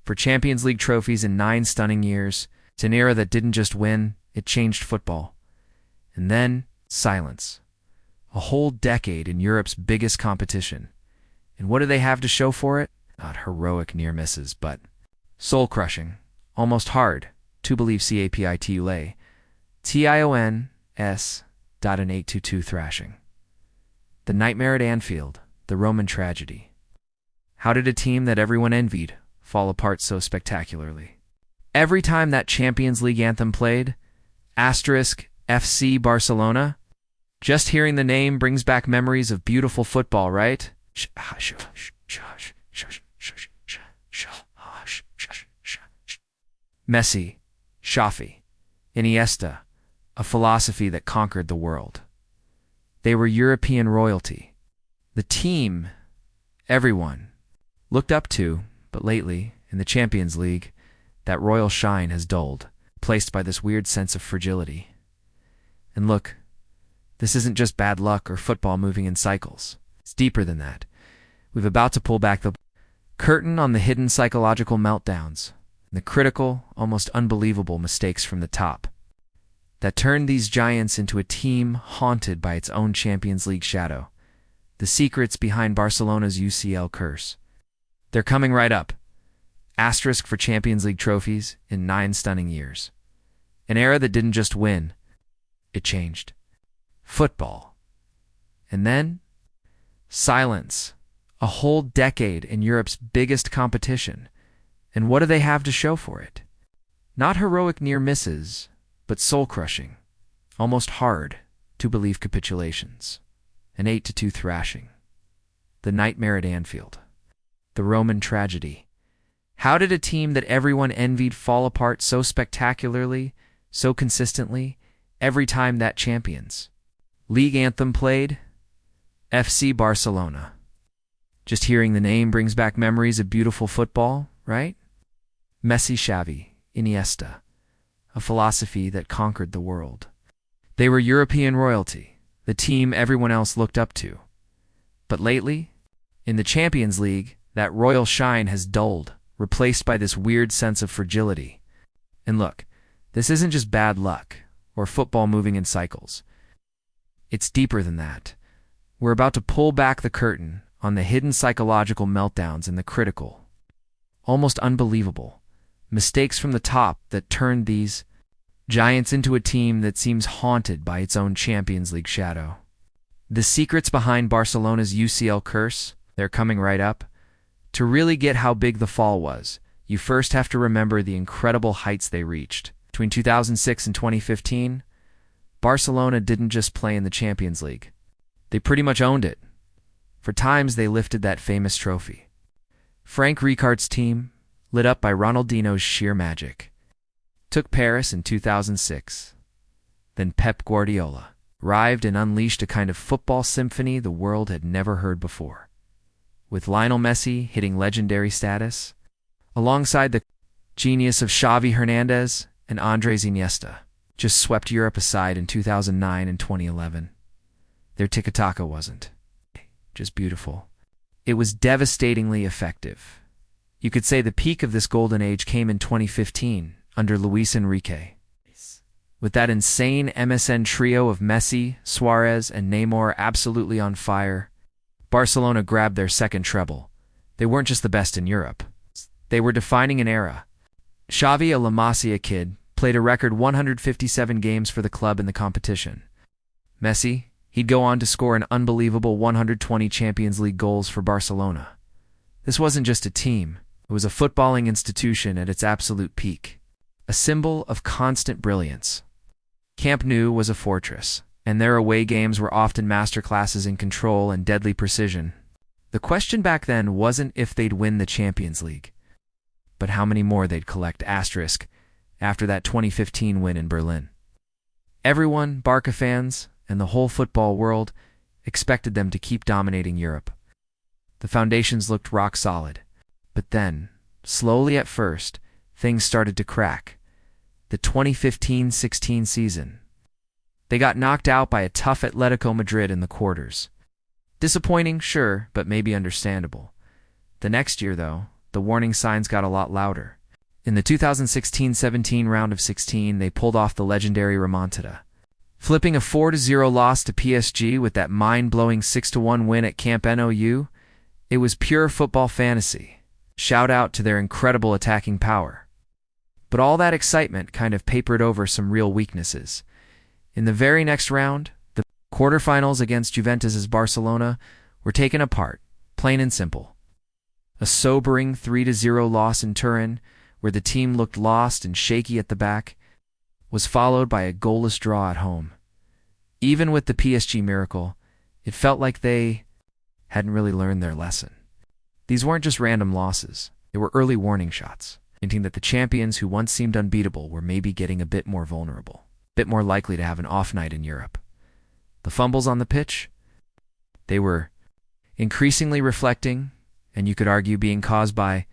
for Champions League trophies in 9 stunning years. It's an era that didn't just win, it changed football. And then, silence. A whole decade in Europe's biggest competition. And what do they have to show for it? Not heroic near misses, but soul-crushing, almost hard to believe capitule. TIONS.an 822 thrashing. The nightmare at Anfield, the Roman tragedy. How did a team that everyone envied fall apart so spectacularly? Every time that Champions League anthem played, *FC Barcelona, just hearing the name brings back memories of beautiful football, right? Messi, Xavi, Iniesta, a philosophy that conquered the world. They were European royalty. The team everyone looked up to, but lately, in the Champions League, that royal shine has dulled, placed by this weird sense of fragility. And look, this isn't just bad luck or football moving in cycles. It's deeper than that. We're about to pull back the curtain on the hidden psychological meltdowns and the critical, almost unbelievable mistakes from the top that turned these giants into a team haunted by its own Champions League shadow. The secrets behind Barcelona's UCL curse. They're coming right up. Asterisk for Champions League trophies in 9 stunning years. An era that didn't just win, it changed. Football. And then, silence. A whole decade in Europe's biggest competition. And what do they have to show for it? Not heroic near misses, but soul-crushing, almost hard to believe capitulations. An 8-2 thrashing. The nightmare at Anfield. The Roman tragedy. How did a team that everyone envied fall apart so spectacularly, so consistently, every time that Champions League anthem played? FC Barcelona. Just hearing the name brings back memories of beautiful football, right? Messi, Xavi, Iniesta, a philosophy that conquered the world. They were European royalty, the team everyone else looked up to. But lately, in the Champions League, that royal shine has dulled, replaced by this weird sense of fragility. And look, this isn't just bad luck or football moving in cycles. It's deeper than that. We're about to pull back the curtain on the hidden psychological meltdowns and the critical, almost unbelievable, mistakes from the top that turned these giants into a team that seems haunted by its own Champions League shadow. The secrets behind Barcelona's UCL curse, they're coming right up. To really get how big the fall was, you first have to remember the incredible heights they reached. Between 2006 and 2015, Barcelona didn't just play in the Champions League. They pretty much owned it. For times, they lifted that famous trophy. Frank Rijkaard's team, lit up by Ronaldinho's sheer magic, took Paris in 2006. Then Pep Guardiola arrived and unleashed a kind of football symphony the world had never heard before. With Lionel Messi hitting legendary status, alongside the genius of Xavi Hernández and Andrés Iniesta, just swept Europe aside in 2009 and 2011. Their tiki-taka wasn't just beautiful. It was devastatingly effective. You could say the peak of this golden age came in 2015 under Luis Enrique. With that insane MSN trio of Messi, Suarez, and Neymar absolutely on fire, Barcelona grabbed their second treble. They weren't just the best in Europe. They were defining an era. Xavi, a La Masia kid, played a record 157 games for the club in the competition. Messi, he'd go on to score an unbelievable 120 Champions League goals for Barcelona. This wasn't just a team. It was a footballing institution at its absolute peak. A symbol of constant brilliance. Camp Nou was a fortress, and their away games were often masterclasses in control and deadly precision. The question back then wasn't if they'd win the Champions League, but how many more they'd collect asterisk after that 2015 win in Berlin. Everyone, Barca fans, and the whole football world expected them to keep dominating Europe. The foundations looked rock solid, but then, slowly at first, things started to crack. The 2015-16 season. They got knocked out by a tough Atletico Madrid in the quarters. Disappointing, sure, but maybe understandable. The next year, though, the warning signs got a lot louder. In the 2016-17 round of 16, they pulled off the legendary remontada, flipping a 4-0 loss to PSG with that mind-blowing 6-1 win at Camp Nou. It was pure football fantasy. Shout out to their incredible attacking power. But all that excitement kind of papered over some real weaknesses. In the very next round, the quarterfinals against Juventus's Barcelona were taken apart, plain and simple. A sobering 3-0 loss in Turin, where the team looked lost and shaky at the back, was followed by a goalless draw at home. Even with the PSG miracle, it felt like they hadn't really learned their lesson. These weren't just random losses. They were early warning shots, hinting that the champions who once seemed unbeatable were maybe getting a bit more vulnerable, a bit more likely to have an off night in Europe. The fumbles on the pitch? They were increasingly reflecting, and you could argue being caused by,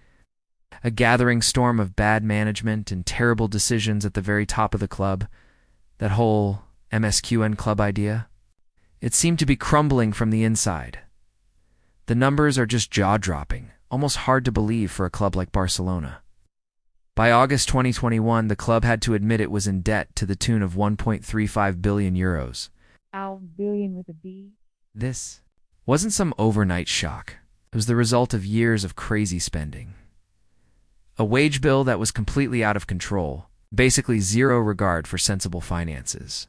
a gathering storm of bad management and terrible decisions at the very top of the club. That whole MSQN club idea? It seemed to be crumbling from the inside. The numbers are just jaw-dropping, almost hard to believe for a club like Barcelona. By August 2021, the club had to admit it was in debt to the tune of 1.35 billion euros. Billion with a B. This wasn't some overnight shock. It was the result of years of crazy spending. A wage bill that was completely out of control, basically zero regard for sensible finances.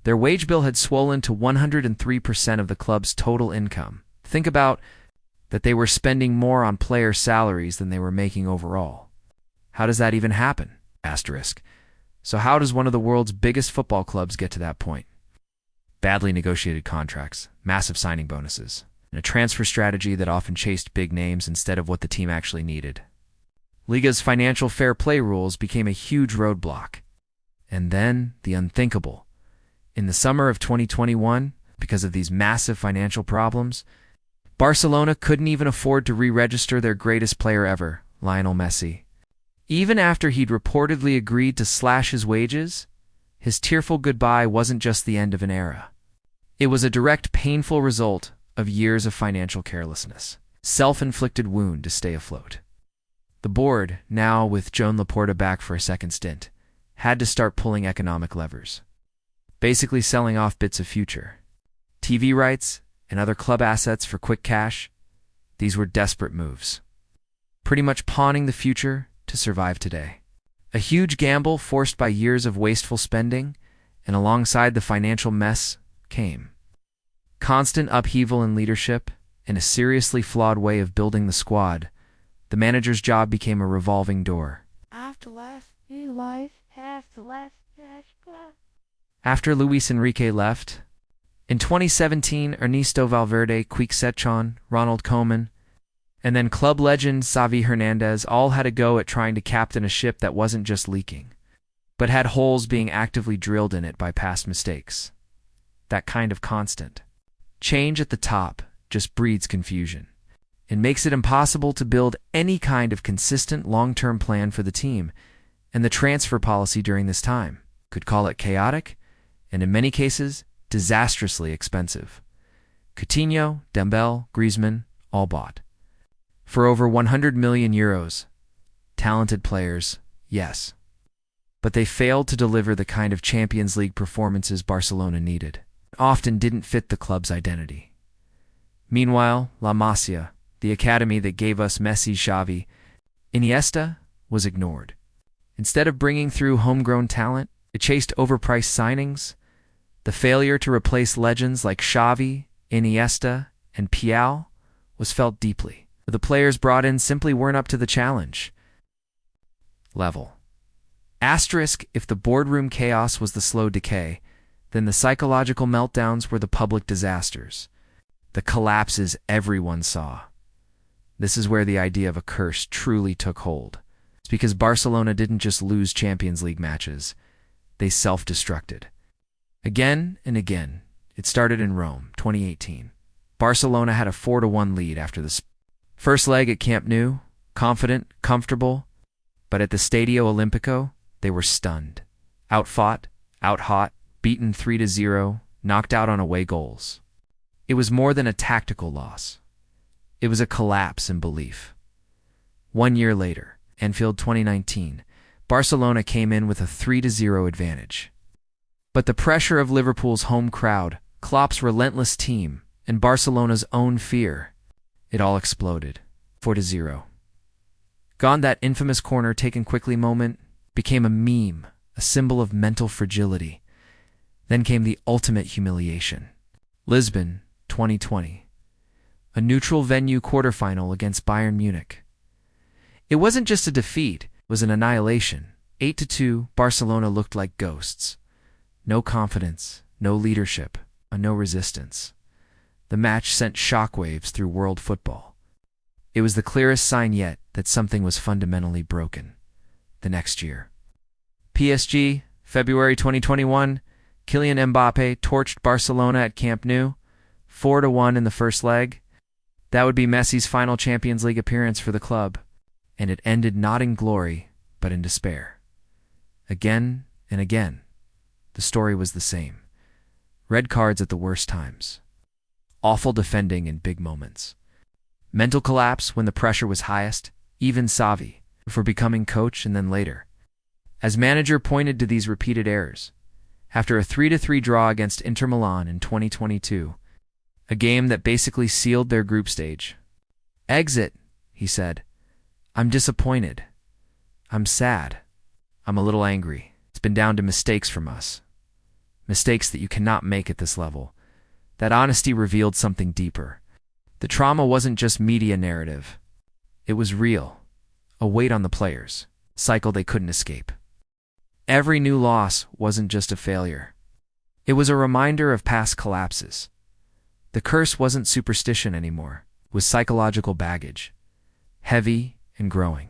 Their wage bill had swollen to 103% of the club's total income. Think about that, they were spending more on player salaries than they were making overall. How does that even happen? Asterisk. So how does one of the world's biggest football clubs get to that point? Badly negotiated contracts, massive signing bonuses, and a transfer strategy that often chased big names instead of what the team actually needed. Liga's financial fair play rules became a huge roadblock. And then the unthinkable. In the summer of 2021, because of these massive financial problems, Barcelona couldn't even afford to re-register their greatest player ever, Lionel Messi. Even after he'd reportedly agreed to slash his wages, his tearful goodbye wasn't just the end of an era. It was a direct, painful result of years of financial carelessness, self-inflicted wound to stay afloat. The board, now with Joan Laporta back for a second stint, had to start pulling economic levers, basically selling off bits of future TV rights and other club assets for quick cash. These were desperate moves, pretty much pawning the future to survive today. A huge gamble forced by years of wasteful spending, and alongside the financial mess came constant upheaval in leadership and a seriously flawed way of building the squad. The manager's job became a revolving door. After Luis Enrique left, in 2017, Ernesto Valverde, Quique Ronald Koeman, and then club legend Xavi Hernández all had a go at trying to captain a ship that wasn't just leaking, but had holes being actively drilled in it by past mistakes. That kind of constant change at the top just breeds confusion. It makes it impossible to build any kind of consistent long-term plan for the team, and the transfer policy during this time could call it chaotic, and in many cases, disastrously expensive. Coutinho, Dembele, Griezmann, all bought for over 100 million euros. Talented players, yes. But they failed to deliver the kind of Champions League performances Barcelona needed. Often didn't fit the club's identity. Meanwhile, La Masia, the academy that gave us Messi, Xavi, Iniesta, was ignored. Instead of bringing through homegrown talent, it chased overpriced signings. The failure to replace legends like Xavi, Iniesta, and Pial was felt deeply. The players brought in simply weren't up to the challenge level. Asterisk, if the boardroom chaos was the slow decay, then the psychological meltdowns were the public disasters, the collapses everyone saw. This is where the idea of a curse truly took hold. It's because Barcelona didn't just lose Champions League matches, they self-destructed. Again and again. It started in Rome, 2018. Barcelona had a 4-1 lead after the first leg at Camp Nou, confident, comfortable, but at the Stadio Olimpico, they were stunned. Outfought, out-hot, beaten 3-0, knocked out on away goals. It was more than a tactical loss. It was a collapse in belief. 1 year later, Anfield 2019, Barcelona came in with a 3-0 advantage. But the pressure of Liverpool's home crowd, Klopp's relentless team, and Barcelona's own fear, it all exploded. 4-0. Gone that infamous corner taken quickly moment, became a meme, a symbol of mental fragility. Then came the ultimate humiliation. Lisbon, 2020. A neutral venue quarterfinal against Bayern Munich. It wasn't just a defeat, it was an annihilation. 8-2, Barcelona looked like ghosts. No confidence, no leadership, and no resistance. The match sent shockwaves through world football. It was the clearest sign yet that something was fundamentally broken. The next year. PSG, February 2021, Kylian Mbappe torched Barcelona at Camp Nou, 4-1 in the first leg. That would be Messi's final Champions League appearance for the club, and it ended not in glory, but in despair. Again and again, the story was the same. Red cards at the worst times. Awful defending in big moments. Mental collapse when the pressure was highest, even Xavi, before becoming coach and then later. As manager pointed to these repeated errors. After a 3-3 draw against Inter Milan in 2022, a game that basically sealed their group stage. "Exit," he said. "I'm disappointed. I'm sad. I'm a little angry. It's been down to mistakes from us. Mistakes that you cannot make at this level." That honesty revealed something deeper. The trauma wasn't just media narrative. It was real. A weight on the players. Cycle they couldn't escape. Every new loss wasn't just a failure. It was a reminder of past collapses. The curse wasn't superstition anymore. It was psychological baggage. Heavy and growing.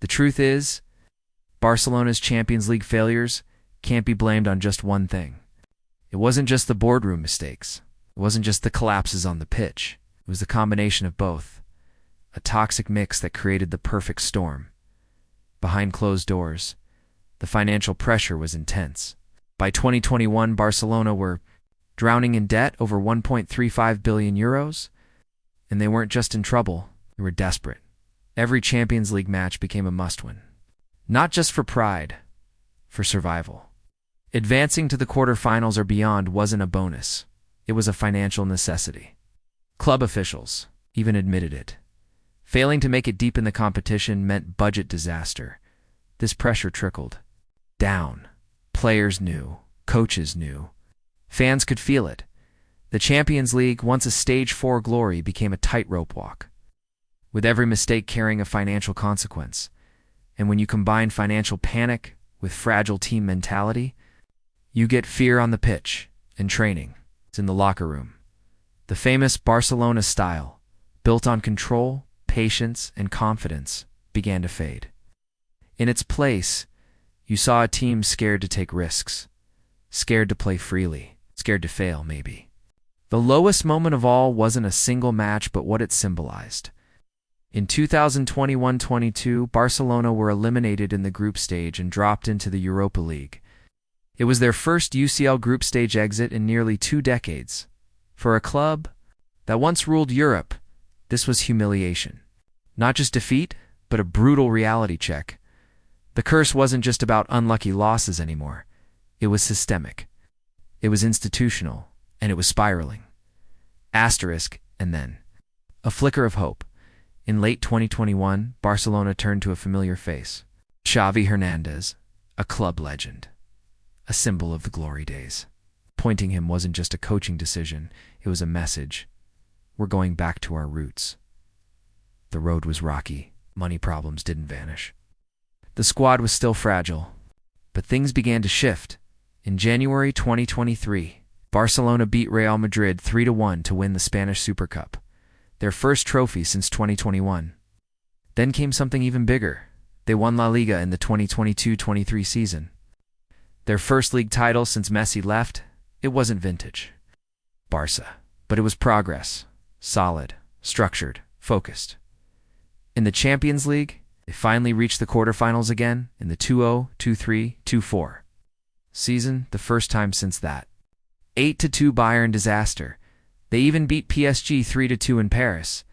The truth is, Barcelona's Champions League failures can't be blamed on just one thing. It wasn't just the boardroom mistakes. It wasn't just the collapses on the pitch. It was the combination of both. A toxic mix that created the perfect storm. Behind closed doors, the financial pressure was intense. By 2021, Barcelona were drowning in debt over 1.35 billion euros, and they weren't just in trouble, they were desperate. Every Champions League match became a must-win. Not just for pride, for survival. Advancing to the quarterfinals or beyond wasn't a bonus. It was a financial necessity. Club officials even admitted it. Failing to make it deep in the competition meant budget disaster. This pressure trickled down. Players knew. Coaches knew. Fans could feel it. The Champions League, once a stage 4 glory, became a tightrope walk, with every mistake carrying a financial consequence. And when you combine financial panic with fragile team mentality, you get fear on the pitch, in training, it's in the locker room. The famous Barcelona style, built on control, patience, and confidence, began to fade. In its place, you saw a team scared to take risks, scared to play freely, scared to fail, maybe. The lowest moment of all wasn't a single match, but what it symbolized. In 2021-22, Barcelona were eliminated in the group stage and dropped into the Europa League. It was their first UCL group stage exit in nearly 2 decades. For a club that once ruled Europe, this was humiliation. Not just defeat, but a brutal reality check. The curse wasn't just about unlucky losses anymore. It was systemic. It was institutional, and it was spiraling. Asterisk, and then a flicker of hope. In late 2021, Barcelona turned to a familiar face. Xavi Hernández, a club legend. A symbol of the glory days. Appointing him wasn't just a coaching decision, it was a message. We're going back to our roots. The road was rocky, money problems didn't vanish. The squad was still fragile, but things began to shift. In January 2023, Barcelona beat Real Madrid 3-1 to win the Spanish Super Cup, their first trophy since 2021. Then came something even bigger. They won La Liga in the 2022-23 season. Their first league title since Messi left. It wasn't vintage Barca, but it was progress. Solid, structured, focused. In the Champions League, they finally reached the quarterfinals again in the 2-0-2-3-2-4 season, the first time since that 8-2 Bayern disaster. They even beat PSG 3-2 in Paris.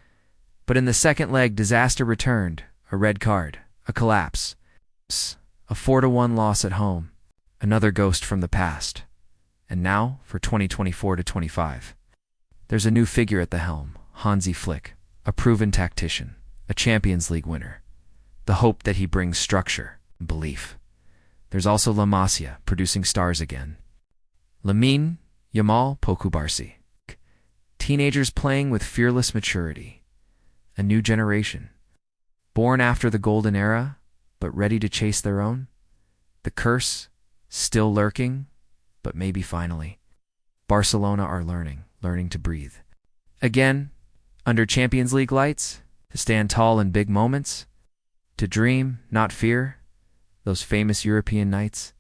But in the second leg, disaster returned. A red card, a collapse, a 4-1 loss at home, another ghost from the past. And now for 2024 to 25. There's a new figure at the helm, Hansi Flick, a proven tactician, a Champions League winner. The hope that he brings structure and belief. There's also La Masia, producing stars again. Lamine Yamal Pokubarsi. Teenagers playing with fearless maturity. A new generation. Born after the golden era, but ready to chase their own. The curse, still lurking, but maybe finally. Barcelona are learning to breathe. Again, under Champions League lights, to stand tall in big moments, to dream, not fear, those famous European nights.